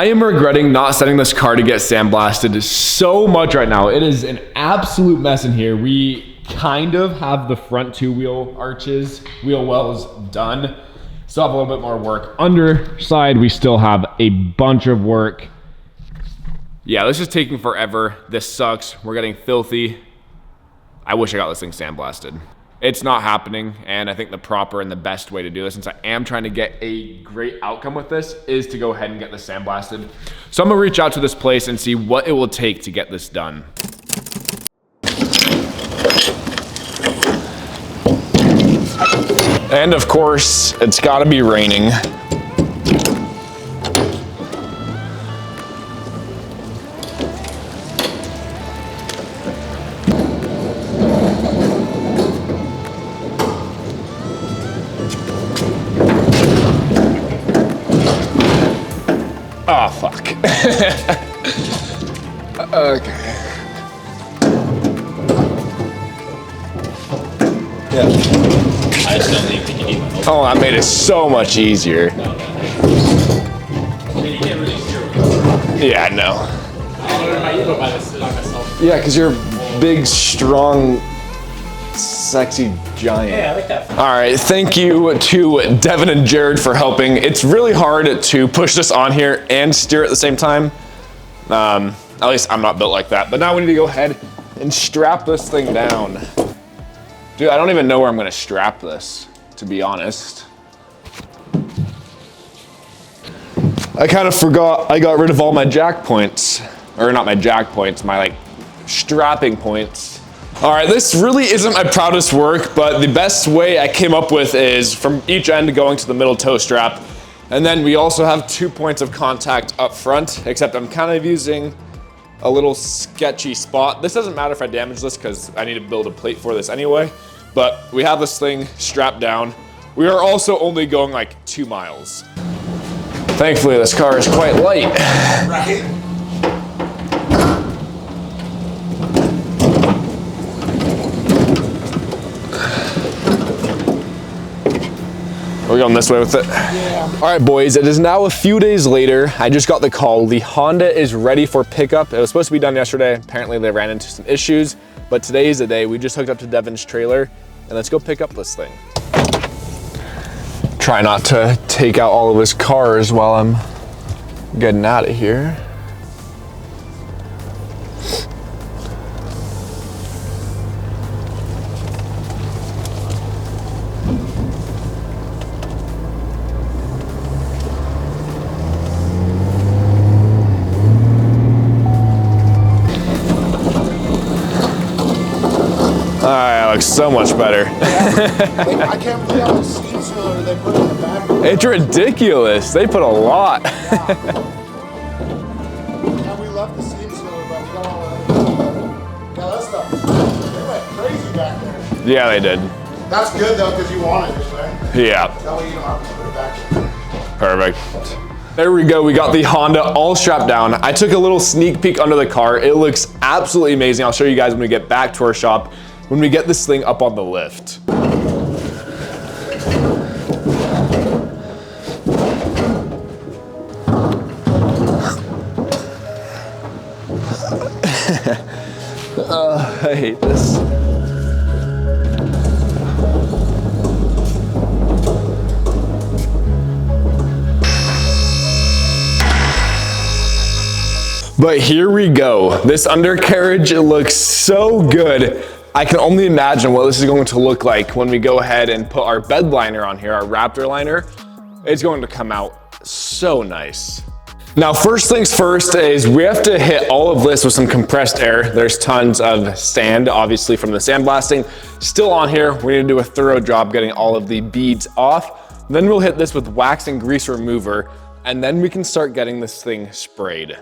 I am regretting not sending this car to get sandblasted so much right now. It is an absolute mess in here. We kind of have the front two wheel arches, wheel wells done. Still have a little bit more work. Underside, we still have a bunch of work. Yeah, this is taking forever. This sucks. We're getting filthy. I wish I got this thing sandblasted. It's not happening, and I think the proper and the best way to do this, since I am trying to get a great outcome with this, is to go ahead and get this sandblasted. So I'm gonna reach out to this place and see what it will take to get this done. And of course, it's gotta be raining. Oh, fuck. Okay. Yeah. I just don't think you need my Oh, that made it so much easier. No, you can't really steer with it. Yeah, I know. I don't know how you do it by myself. Yeah, because you're a big, strong, sexy giant. Yeah, I like that. All right, thank you to Devin and Jared for helping. It's really hard to push this on here and steer at the same time. At least I'm not built like that. But now we need to go ahead and strap this thing down. Dude, I don't even know where I'm gonna strap this, to be honest. I kind of forgot I got rid of all my jack points. Or not my jack points, my like strapping points. All right, this really isn't my proudest work, but the best way I came up with is from each end going to the middle toe strap. And then we also have 2 points of contact up front, except I'm kind of using a little sketchy spot. This doesn't matter if I damage this because I need to build a plate for this anyway, but we have this thing strapped down. We are also only going like 2 miles. Thankfully, this car is quite light. Right. We're going this way with it. Yeah. All right, boys, it is now a few days later. I just got the call. The Honda is ready for pickup. It was supposed to be done yesterday. Apparently they ran into some issues, but today is the day. We just hooked up to Devin's trailer and let's go pick up this thing. Try not to take out all of his cars while I'm getting out of here. That looks so much better. I can't believe how much steam sealer they put in the back. It's ridiculous. They put a lot. Yeah, we left the steam sealer, but we don't want to. Yeah, that stuff. They went crazy back there. Yeah, they did. That's good though, because you want it this way. Yeah. That way you don't have to put it back. Perfect. There we go. We got the Honda all strapped down. I took a little sneak peek under the car. It looks absolutely amazing. I'll show you guys when we get back to our shop, when we get this thing up on the lift. I hate this. But here we go. This undercarriage, it looks so good. I can only imagine what this is going to look like when we go ahead and put our bed liner on here, our Raptor liner. It's going to come out so nice. Now, first things first is we have to hit all of this with some compressed air. There's tons of sand, obviously, from the sandblasting still on here. We need to do a thorough job getting all of the beads off. Then we'll hit this with wax and grease remover, and then we can start getting this thing sprayed.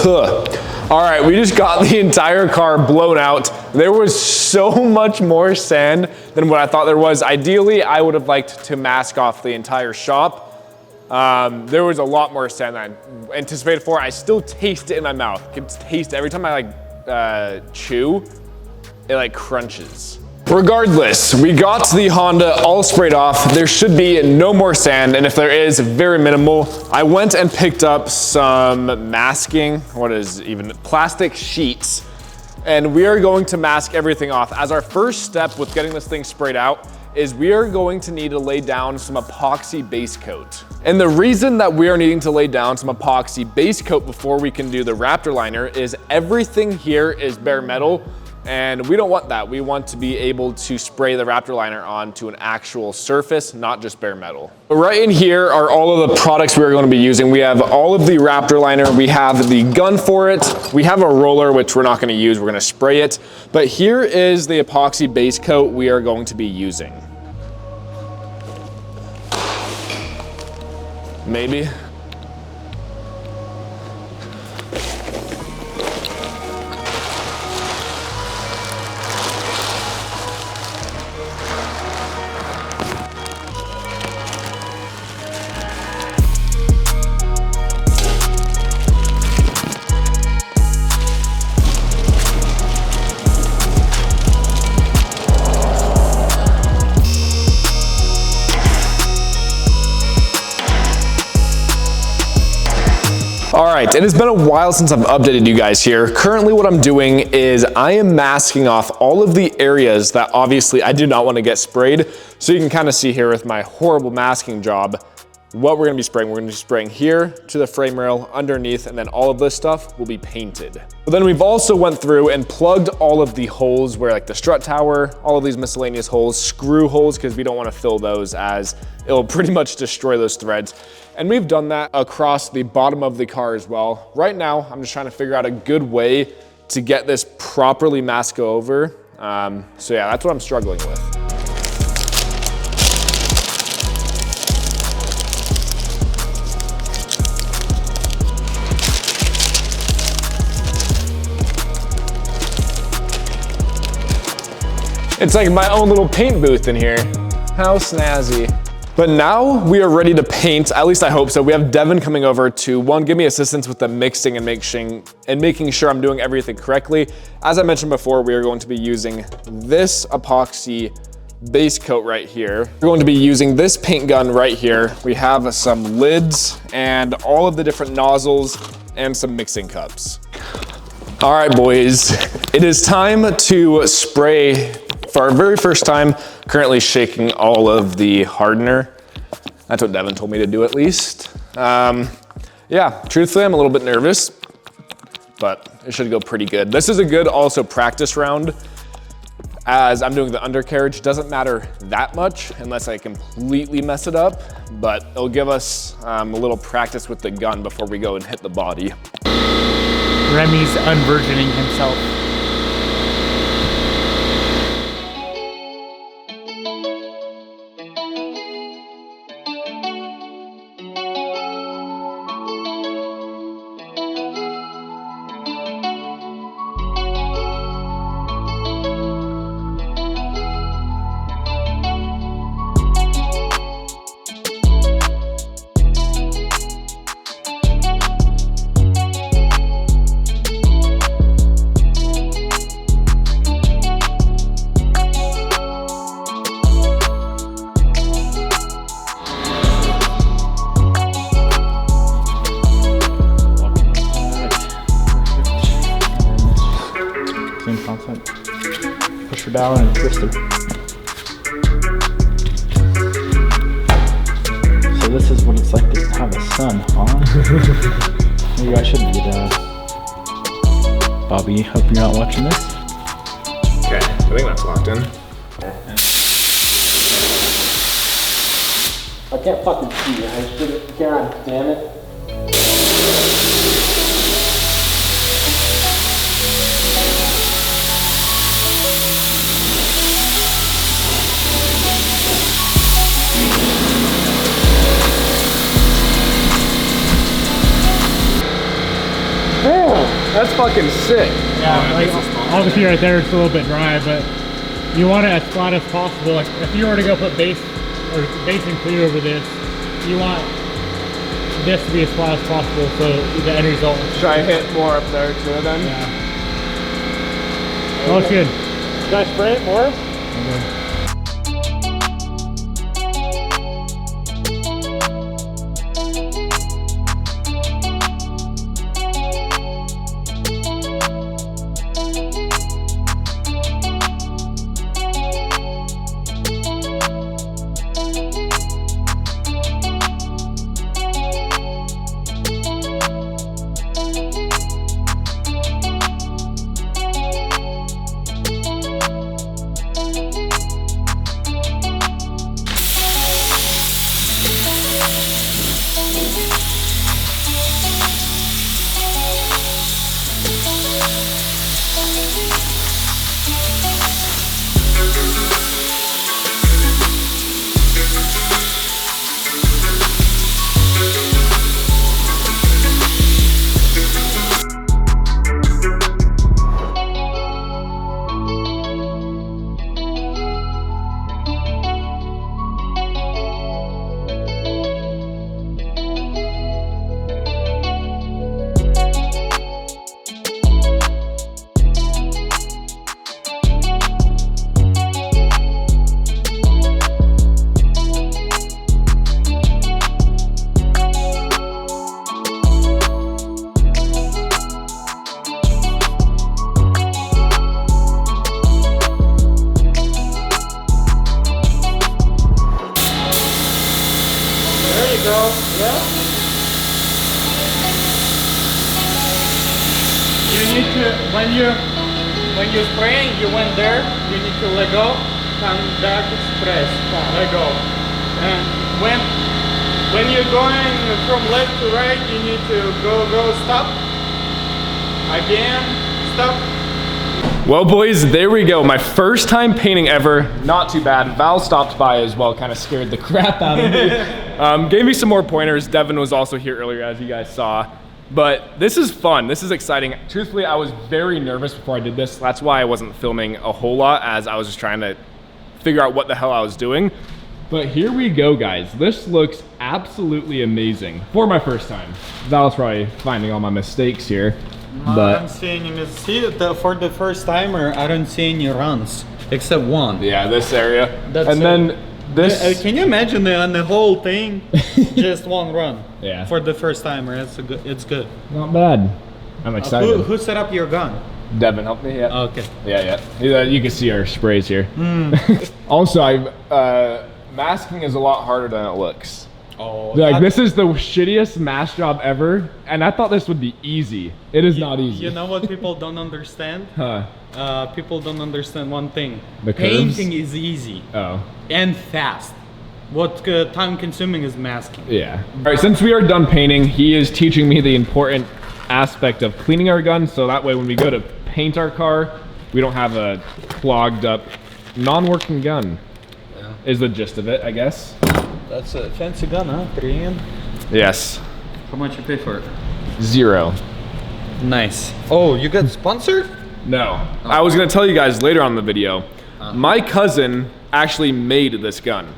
All right, we just got the entire car blown out. There was so much more sand than what I thought there was. Ideally, I would have liked to mask off the entire shop. There was a lot more sand than I anticipated for. I still taste it in my mouth. I can taste it every time I like chew, it like crunches. Regardless, we got the Honda all sprayed off. There should be no more sand, and if there is, very minimal. I went and picked up some masking, plastic sheets, and we are going to mask everything off. As our first step with getting this thing sprayed out is we are going to need to lay down some epoxy base coat. And the reason that we are needing to lay down some epoxy base coat before we can do the Raptor liner is everything here is bare metal, and we don't want that. We want to be able to spray the Raptor liner onto an actual surface, not just bare metal. Right in here are all of the products we are going to be using. We have all of the Raptor liner. We have the gun for it. We have a roller, which we're not going to use. We're going to spray it. But here is the epoxy base coat we are going to be using. Maybe. All right, it has been a while since I've updated you guys here. Currently what I'm doing is I am masking off all of the areas that obviously I do not want to get sprayed. So you can kind of see here with my horrible masking job, what we're gonna be spraying. We're gonna be spraying here to the frame rail, underneath, and then all of this stuff will be painted. But then we've also went through and plugged all of the holes where like the strut tower, all of these miscellaneous holes, screw holes, because we don't want to fill those as it'll pretty much destroy those threads. And we've done that across the bottom of the car as well. Right now, I'm just trying to figure out a good way to get this properly masked over. So yeah, that's what I'm struggling with. It's like my own little paint booth in here. How snazzy. But now we are ready to paint, at least I hope so. We have Devin coming over to give me assistance with the mixing and making sure I'm doing everything correctly. As I mentioned before, we are going to be using this epoxy base coat right here. We're going to be using this paint gun right here. We have some lids and all of the different nozzles and some mixing cups. All right, boys, it is time to spray. For our very first time, currently shaking all of the hardener. That's what Devin told me to do at least. Yeah, truthfully, I'm a little bit nervous, but it should go pretty good. This is a good also practice round as I'm doing the undercarriage. Doesn't matter that much unless I completely mess it up, but it'll give us a little practice with the gun before we go and hit the body. Remy's unvirgining himself. Push her down and twist her. So this is what it's like to have a son, huh? Maybe I should be a dad. Bobby, hope you're not watching this. Okay, I think that's locked in. I can't fucking see. I should. God damn it. Damn. That's fucking sick. Yeah, like obviously right there it's a little bit dry, but you want it as flat as possible. Like if you were to go put base and clear over this, you want this to be as flat as possible so the end result. Try to hit more up there too then. Yeah. Looks good. Should I spray it more? Okay. When you're spraying, you went there, you need to let go, come back, press, let go. And when you're going from left to right, you need to go, stop. Again, stop. Well, boys, there we go. My first time painting ever. Not too bad. Val stopped by as well, kind of scared the crap out of me. Gave me some more pointers. Devin was also here earlier, as you guys saw. But this is fun. This is exciting. Truthfully, I was very nervous before I did this. That's why I wasn't filming a whole lot, as I was just trying to figure out what the hell I was doing. But here we go, guys. This looks absolutely amazing for my first time. Val's probably finding all my mistakes here. I But don't see any for the first timer, I don't see any runs except one. yeah, this area. That's and it. then this. Can you imagine on the whole thing, just one run? Yeah. For the first timer, it's good. Not bad. I'm excited. Who set up your gun? Devin helped me. Yeah. Okay. Yeah. You can see our sprays here. Also, masking is a lot harder than it looks. Oh. Like, this is the shittiest mask job ever, and I thought this would be easy. It is not easy. You know what people don't understand? Huh. People don't understand one thing. The curves? Painting is easy Oh. and fast. What time consuming is masking. Yeah. All right, since we are done painting, he is teaching me the important aspect of cleaning our gun, so that way when we go to paint our car, we don't have a clogged up, non-working gun. Yeah. Is the gist of it, I guess. That's a fancy gun, huh? 3M? Yes. How much you pay for it? 0. Nice. Oh, you got sponsored? No. I was gonna tell you guys later on in the video, my cousin actually made this gun.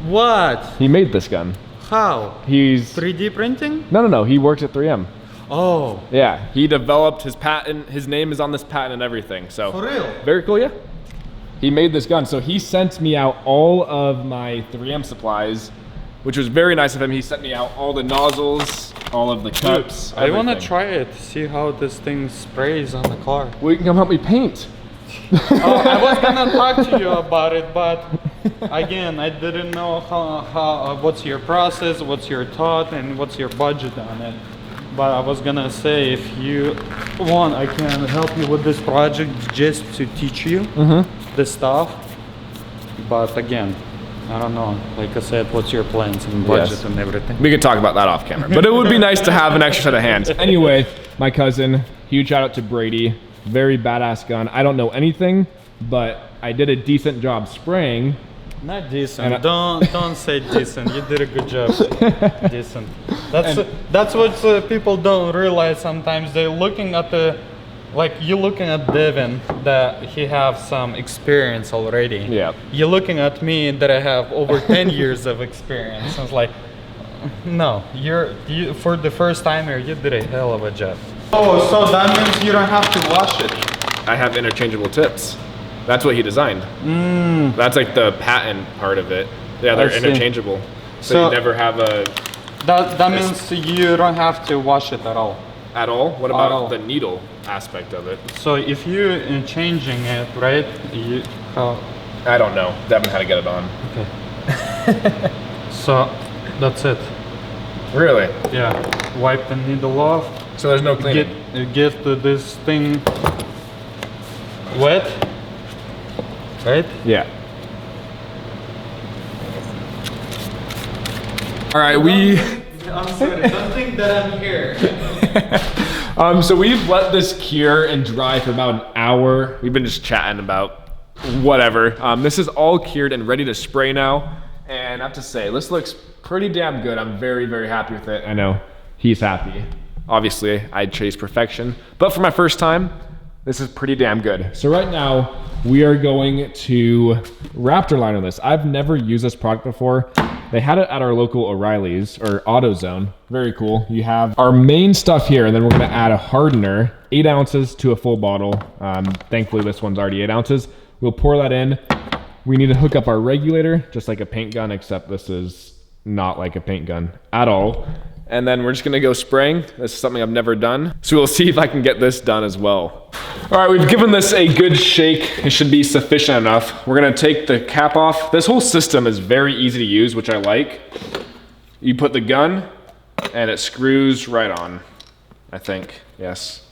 What? He made this gun. How? He's 3D printing? No. He works at 3M. Oh. Yeah. He developed his patent. His name is on this patent and everything. So. For real? Very cool, yeah. He made this gun. So he sent me out all of my 3M supplies, which was very nice of him. He sent me out all the nozzles, all of the cups. I want to everything. try it. See how this thing sprays on the car. Well, you can come help me paint. I was gonna talk to you about it, but again, I didn't know how what's your process, what's your thought, and what's your budget on it. But I was gonna say, if you want, I can help you with this project just to teach you the stuff. But again, I don't know. Like I said, what's your plans and budget and everything? We could talk about that off camera, but it would be nice to have an extra set of hands. Anyway, my cousin, huge shout out to Brady. Very badass gun. I don't know anything, but I did a decent job spraying, Not decent. Don't say decent. You did a good job. Decent. That's what people don't realize sometimes. They're looking at you're looking at Devin that he have some experience already. Yeah. You're looking at me that I have over 10 years of experience. It's like, no, you for the first timer, you did a hell of a job. Oh, so that means you don't have to wash it. I have interchangeable tips. That's what he designed. That's like the patent part of it. Yeah, they're interchangeable. So you never have a... That means you don't have to wash it at all. At all? What about the needle aspect of it? So if you're changing it, right? I don't know. Devin had to get it on. Okay. So that's it. Really? Yeah. Wipe the needle off. So there's no cleaning? Get this thing wet. Right? Yeah. All right, I'm sorry, don't think that I'm here. So we've let this cure and dry for about an hour. We've been just chatting about whatever. This is all cured and ready to spray now. And I have to say, this looks pretty damn good. I'm very, very happy with it. I know he's happy. Obviously, I chase perfection. But for my first time, this is pretty damn good. So right now, we are going to Raptor line on this. I've never used this product before. They had it at our local O'Reilly's or AutoZone. Very cool. You have our main stuff here, and then we're gonna add a hardener, 8 ounces to a full bottle. Thankfully, this one's already 8 ounces. We'll pour that in. We need to hook up our regulator, just like a paint gun, except this is not like a paint gun at all. And then we're just gonna go spraying. This is something I've never done. So we'll see if I can get this done as well. All right, we've given this a good shake. It should be sufficient enough. We're gonna take the cap off. This whole system is very easy to use, which I like. You put the gun and it screws right on, I think, yes.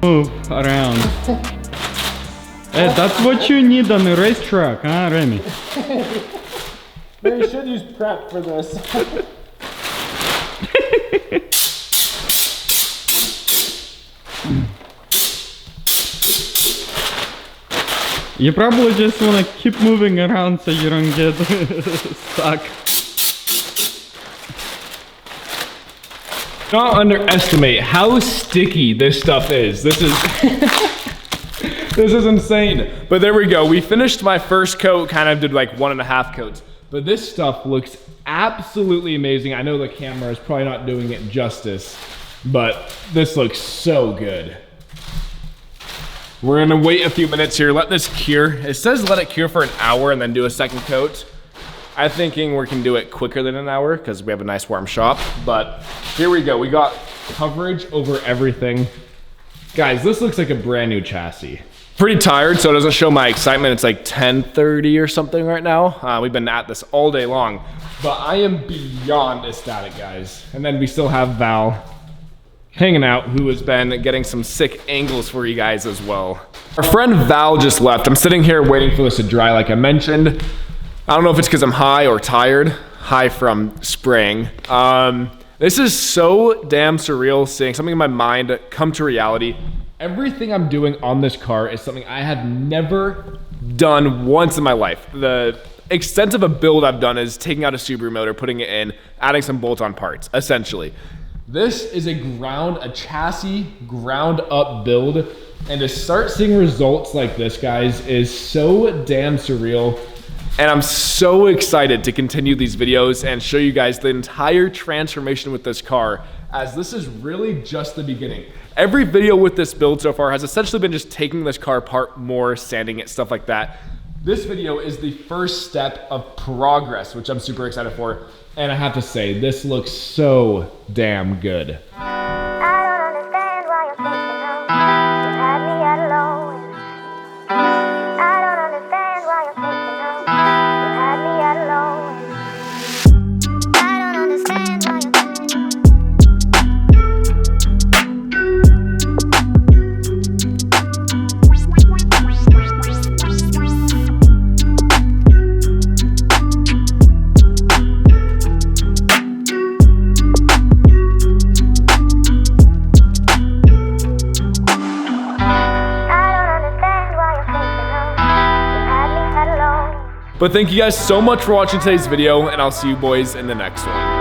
Move around. Hey, that's what you need on a racetrack, huh, Remmy? Maybe you should use prep for this. You probably just want to keep moving around so you don't get stuck. Don't underestimate how sticky this stuff is. This is this is insane. But there we go. We finished my first coat, kind of did like 1.5 coats. But this stuff looks absolutely amazing. I know the camera is probably not doing it justice, but this looks so good. We're gonna wait a few minutes here, let this cure. It says let it cure for an hour and then do a second coat. I'm thinking we can do it quicker than an hour because we have a nice warm shop, but here we go. We got coverage over everything. Guys, this looks like a brand new chassis. Pretty tired, so it doesn't show my excitement. It's like 10:30 or something right now. We've been at this all day long, but I am beyond ecstatic, guys. And then we still have Val hanging out, who has been getting some sick angles for you guys as well. Our friend Val just left. I'm sitting here waiting for this to dry like I mentioned. I don't know if it's because I'm high or tired. High from spraying. This is so damn surreal, seeing something in my mind come to reality. Everything I'm doing on this car is something I have never done once in my life. The extent of a build I've done is taking out a Subaru motor, putting it in, adding some bolt-on parts, essentially. This is a chassis ground up build, and to start seeing results like this, guys, is so damn surreal. And I'm so excited to continue these videos and show you guys the entire transformation with this car, as this is really just the beginning. Every video with this build so far has essentially been just taking this car apart more, sanding it, stuff like that. This video is the first step of progress, which I'm super excited for. And I have to say, this looks so damn good. But thank you guys so much for watching today's video, and I'll see you boys in the next one.